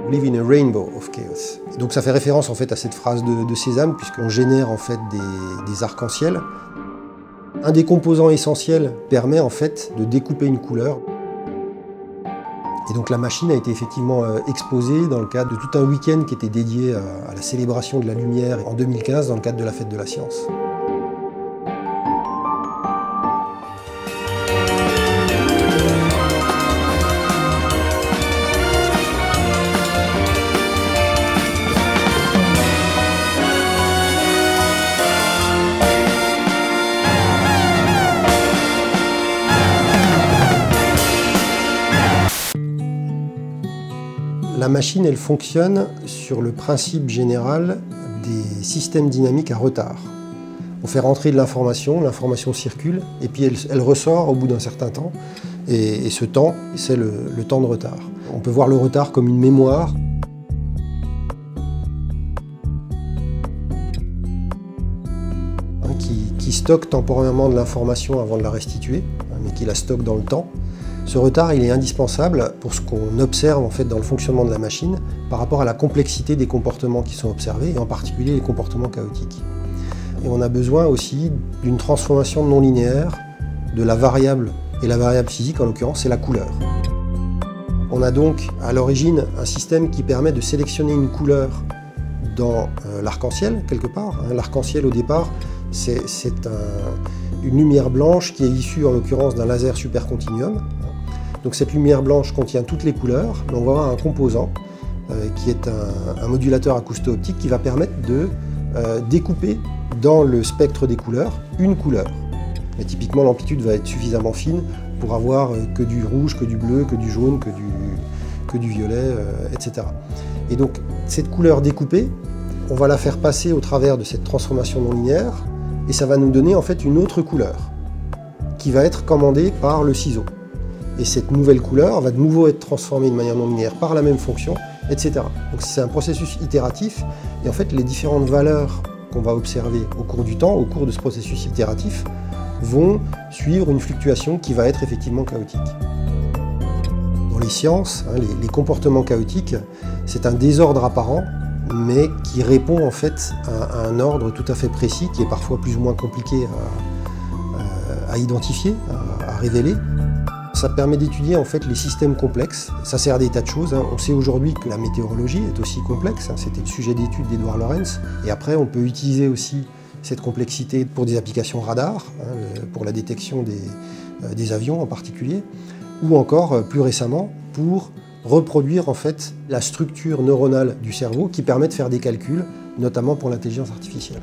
We live in a rainbow of chaos. Et donc ça fait référence en fait à cette phrase de Cézanne, puisqu'on génère en fait des arcs-en-ciel. Un des composants essentiels permet en fait de découper une couleur. Et donc la machine a été effectivement exposée dans le cadre de tout un week-end qui était dédié à la célébration de la lumière en 2015 dans le cadre de la Fête de la Science. La machine, elle fonctionne sur le principe général des systèmes dynamiques à retard. On fait rentrer de l'information circule, et puis elle ressort au bout d'un certain temps. Et ce temps, c'est le temps de retard. On peut voir le retard comme une mémoire. Qui stocke temporairement de l'information avant de la restituer, mais qui la stocke dans le temps. Ce retard, il est indispensable pour ce qu'on observe en fait dans le fonctionnement de la machine par rapport à la complexité des comportements qui sont observés, et en particulier les comportements chaotiques. Et on a besoin aussi d'une transformation non linéaire de la variable, et la variable physique en l'occurrence, c'est la couleur. On a donc à l'origine un système qui permet de sélectionner une couleur dans l'arc-en-ciel quelque part. L'arc-en-ciel au départ, c'est une lumière blanche qui est issue en l'occurrence d'un laser supercontinuum. Donc cette lumière blanche contient toutes les couleurs, mais on va avoir un composant qui est un modulateur acousto-optique qui va permettre de découper dans le spectre des couleurs une couleur. Mais typiquement l'amplitude va être suffisamment fine pour avoir que du rouge, que du bleu, que du jaune, que du violet, etc. Et donc cette couleur découpée, on va la faire passer au travers de cette transformation non linéaire, et ça va nous donner en fait une autre couleur qui va être commandée par le ciseau. Et cette nouvelle couleur va de nouveau être transformée de manière non linéaire par la même fonction, etc. Donc c'est un processus itératif, et en fait les différentes valeurs qu'on va observer au cours du temps, au cours de ce processus itératif, vont suivre une fluctuation qui va être effectivement chaotique. Dans les sciences, les comportements chaotiques, c'est un désordre apparent, mais qui répond en fait à un ordre tout à fait précis, qui est parfois plus ou moins compliqué à identifier, à révéler. Ça permet d'étudier en fait les systèmes complexes. Ça sert à des tas de choses. On sait aujourd'hui que la météorologie est aussi complexe. C'était le sujet d'étude d'Edouard Lorenz. Et après, on peut utiliser aussi cette complexité pour des applications radar, pour la détection des avions en particulier, ou encore plus récemment pour reproduire en fait la structure neuronale du cerveau qui permet de faire des calculs, notamment pour l'intelligence artificielle.